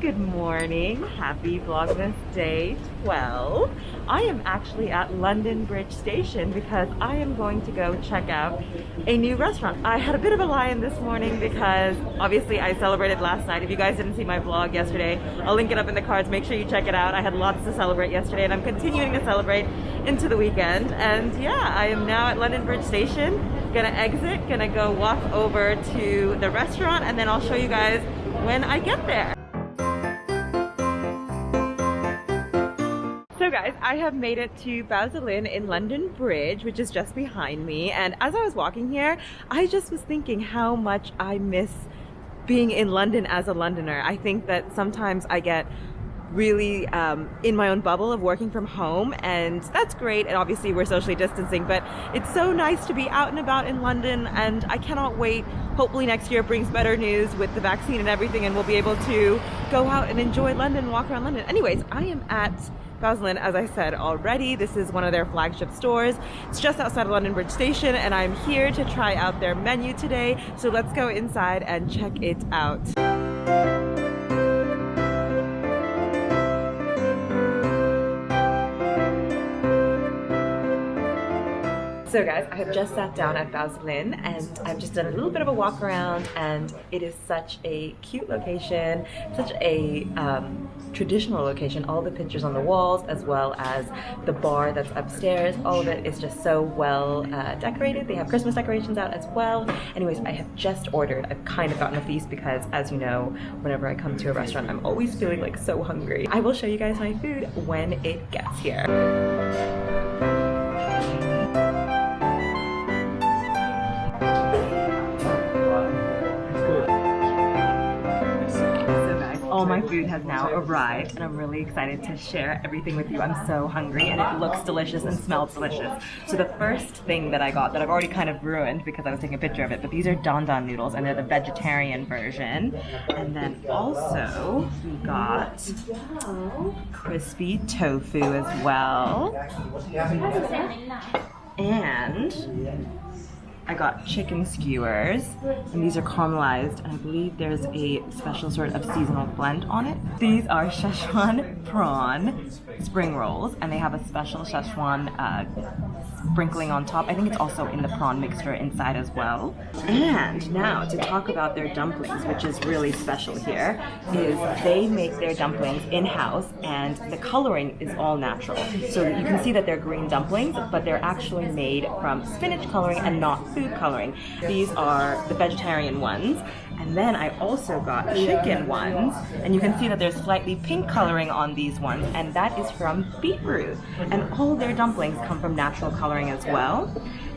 Good morning, happy Vlogmas day 12. I am actually at London Bridge Station because I am going to go check out a new restaurant. I had a bit of a lie-in this morning because obviously I celebrated last night. If you guys didn't see my vlog yesterday, I'll link it up in the cards. Make sure you check it out. I had lots to celebrate yesterday and I'm continuing to celebrate into the weekend. And yeah, I am now at London Bridge Station. Gonna exit, gonna go walk over to the restaurant, and then I'll show you guys when I get there. So guys, I have made it to Baoziinn in London Bridge, which is just behind me. And as I was walking here, I just was thinking how much I miss being in London as a Londoner. I think that sometimes I get really in my own bubble of working from home, and that's great, and obviously we're socially distancing, but it's so nice to be out and about in London, and I cannot wait. Hopefully next year brings better news with the vaccine and everything, and we'll be able to go out and enjoy London and walk around London. Anyways, I am at Baoziinn, as I said already. This is one of their flagship stores. It's just outside of London Bridge Station, and I'm here to try out their menu today. So let's go inside and check it out. So guys, I have just sat down at Baoziinn and I've just done a little bit of a walk around, and it is such a cute location, such a traditional location. All the pictures on the walls, as well as the bar that's upstairs, all of it is just so well decorated. They have Christmas decorations out as well. Anyways, I have just ordered. I've kind of gotten a feast because, as you know, whenever I come to a restaurant, I'm always feeling like so hungry. I will show you guys my food when it gets here. All my food has now arrived, and I'm really excited to share everything with you. I'm so hungry, and it looks delicious and smells delicious. So the first thing that I got, that I've already kind of ruined because I was taking a picture of it, but these are Dandan Noodles, and they're the vegetarian version. And then also we got crispy tofu as well. And I got chicken skewers, and these are caramelized, and I believe there's a special sort of seasonal blend on it. These are Szechuan prawn spring rolls, and they have a special Szechuan sprinkling on top. I think it's also in the prawn mixture inside as well. And now to talk about their dumplings, which is really special here, is they make their dumplings in-house, and the coloring is all natural. So you can see that they're green dumplings, but they're actually made from spinach coloring and not food coloring. These are the vegetarian ones. And then I also got chicken ones, and you can see that there's slightly pink coloring on these ones, and that is from beetroot. And all their dumplings come from natural coloring as well.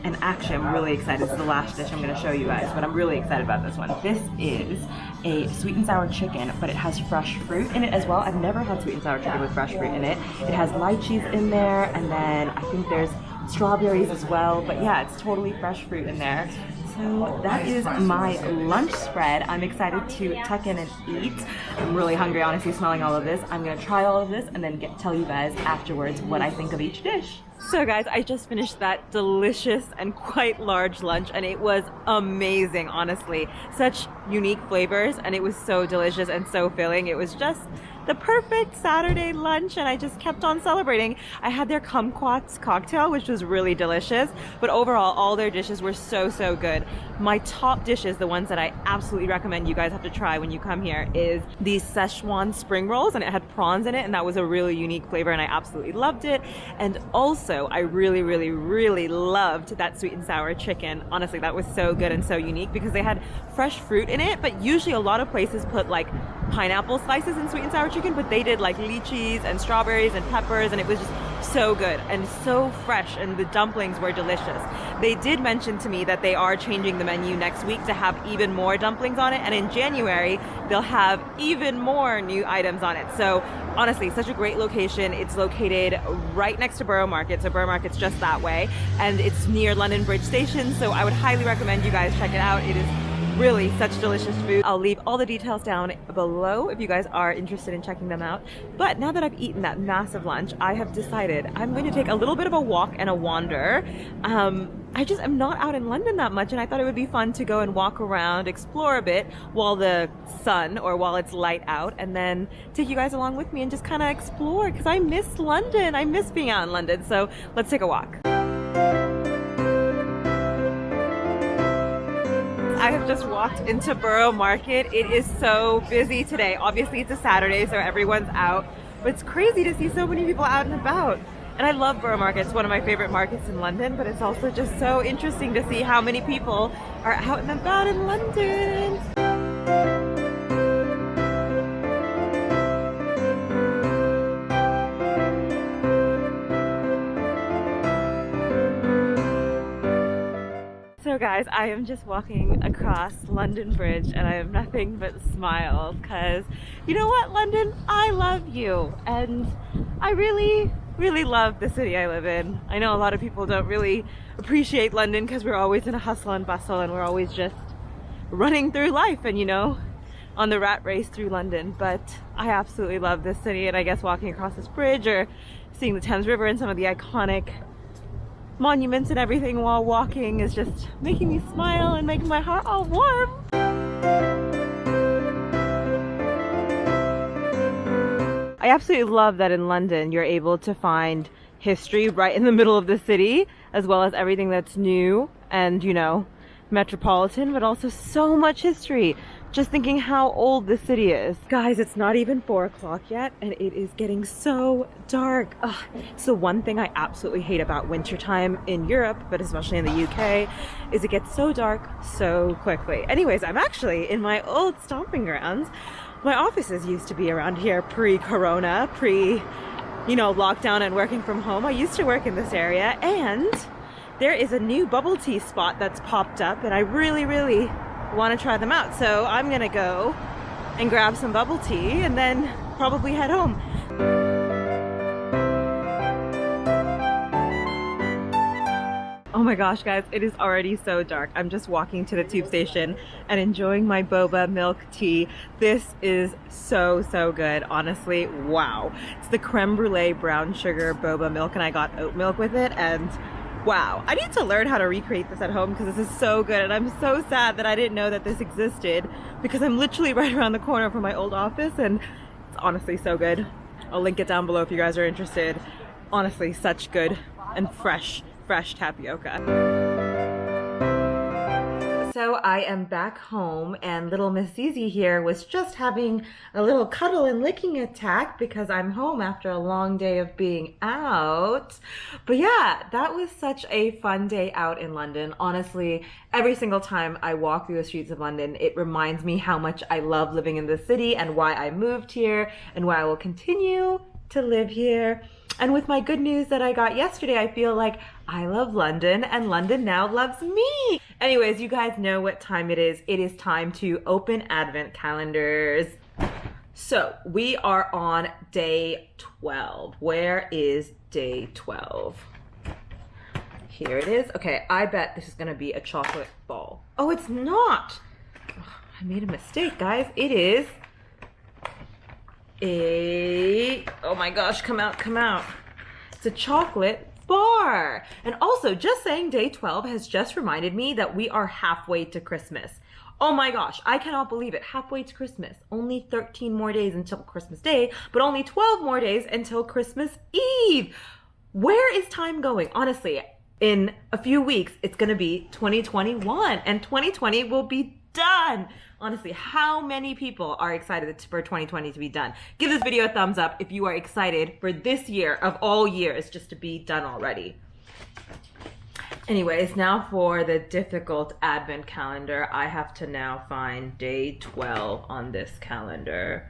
And actually, I'm really excited. This is the last dish I'm going to show you guys, but I'm really excited about this one. This is a sweet and sour chicken, but it has fresh fruit in it as well. I've never had sweet and sour chicken with fresh fruit in it. It has lychees in there, and then I think there's strawberries as well. But yeah, it's totally fresh fruit in there. So that is my lunch spread. I'm excited to tuck in and eat. I'm really hungry, honestly, smelling all of this. I'm gonna try all of this and then tell you guys afterwards what I think of each dish. So guys, I just finished that delicious and quite large lunch, and it was amazing, honestly. Such unique flavors, and it was so delicious and so filling. It was just the perfect Saturday lunch, and I just kept on celebrating. I had their kumquats cocktail, which was really delicious, but overall all their dishes were so good. My top dishes, the ones that I absolutely recommend you guys have to try when you come here, is these Szechuan spring rolls, and it had prawns in it, and that was a really unique flavor, and I absolutely loved it. And also I really loved that sweet and sour chicken. Honestly, that was so good and so unique because they had fresh fruit in it, but usually a lot of places put like pineapple slices in sweet and sour chicken, but they did like lychees and strawberries and peppers, and it was just so good and so fresh, and the dumplings were delicious. They did mention to me that they are changing the menu next week to have even more dumplings on it, and in January they'll have even more new items on it. So honestly, such a great location. It's located right next to Borough Market, so Borough Market's just that way, and it's near London Bridge Station, so I would highly recommend you guys check it out. It is really such delicious food. I'll leave all the details down below if you guys are interested in checking them out. But now that I've eaten that massive lunch, I have decided I'm going to take a little bit of a walk and a wander I just am not out in London that much, and I thought it would be fun to go and walk around, explore a bit while the sun, or while it's light out, and then take you guys along with me and just kind of explore, because I miss London. I miss being out in London, so let's take a walk. I have just walked into Borough Market. It is so busy today. Obviously it's a Saturday, so everyone's out, but it's crazy to see so many people out and about. And I love Borough Market. It's one of my favorite markets in London, but it's also just so interesting to see how many people are out and about in London. So guys, I am just walking across London Bridge and I have nothing but smiles because you know what, London, I love you, and I really love the city I live in. I know a lot of people don't really appreciate London because we're always in a hustle and bustle and we're always just running through life and, you know, on the rat race through London, but I absolutely love this city, and I guess walking across this bridge or seeing the Thames River and some of the iconic monuments and everything while walking is just making me smile and making my heart all warm. I absolutely love that in London you're able to find history right in the middle of the city, as well as everything that's new and, you know, metropolitan, but also so much history. Just thinking how old the city is. Guys, it's not even 4 o'clock yet and it is getting so dark. Ugh. It's the one thing I absolutely hate about wintertime in Europe, but especially in the UK, is it gets so dark so quickly. Anyways, I'm actually in my old stomping grounds. My offices used to be around here pre-corona, you know, lockdown and working from home. I used to work in this area, and there is a new bubble tea spot that's popped up, and I really want to try them out. So I'm gonna go and grab some bubble tea and then probably head home. Oh my gosh, guys, it is already so dark. I'm just walking to the tube station and enjoying my boba milk tea. This is so good, honestly. Wow. It's the creme brulee brown sugar boba milk, and I got oat milk with it, and wow, I need to learn how to recreate this at home because this is so good, and I'm so sad that I didn't know that this existed because I'm literally right around the corner from my old office, and it's honestly so good. I'll link it down below if you guys are interested. Honestly, such good and fresh tapioca. So I am back home, and little Miss Zizi here was just having a little cuddle and licking attack because I'm home after a long day of being out. But yeah, that was such a fun day out in London. Honestly, every single time I walk through the streets of London, it reminds me how much I love living in the city and why I moved here and why I will continue to live here. And with my good news that I got yesterday, I feel like I love London and London now loves me. Anyways, you guys know what time it is. It is time to open advent calendars. So we are on day 12. Where is day 12? Here it is. Okay, I bet this is gonna be a chocolate ball. Oh, it's not. Oh, I made a mistake, guys. It is oh my gosh, come out. It's a chocolate bar. And also, just saying day 12 has just reminded me that we are halfway to Christmas. Oh my gosh, I cannot believe it. Halfway to Christmas. Only 13 more days until Christmas Day, but only 12 more days until Christmas Eve. Where is time going? Honestly, in a few weeks, it's gonna be 2021 and 2020 will be done. Honestly, how many people are excited for 2020 to be done? Give this video a thumbs up if you are excited for this year of all years just to be done already. Anyways, now for the difficult advent calendar. I have to now find day 12 on this calendar.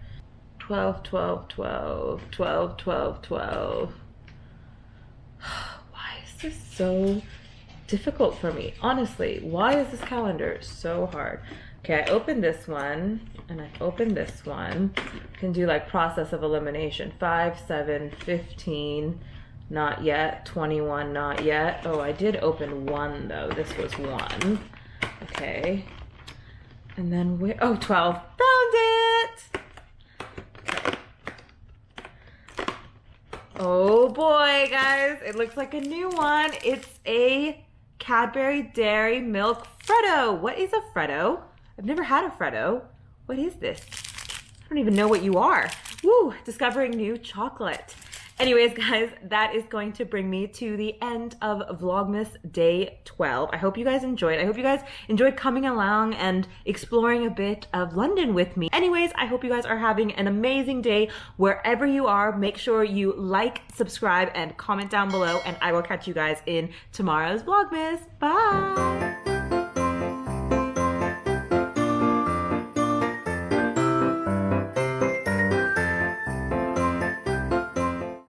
12. Why is this so difficult for me? Honestly, why is this calendar so hard? Okay, I opened this one, and I opened this one. Can do like process of elimination. 5, 7, 15, not yet. 21, not yet. Oh, I did open one though. This was 1. Okay. And then where? Oh, 12. Found it! Okay. Oh boy, guys. It looks like a new one. It's a Cadbury Dairy Milk Freddo. What is a Freddo? I've never had a Freddo. What is this? I don't even know what you are. Woo, discovering new chocolate. Anyways, guys, that is going to bring me to the end of Vlogmas Day 12. I hope you guys enjoyed. I hope you guys enjoyed coming along and exploring a bit of London with me. Anyways, I hope you guys are having an amazing day wherever you are. Make sure you like, subscribe, and comment down below, and I will catch you guys in tomorrow's Vlogmas. Bye!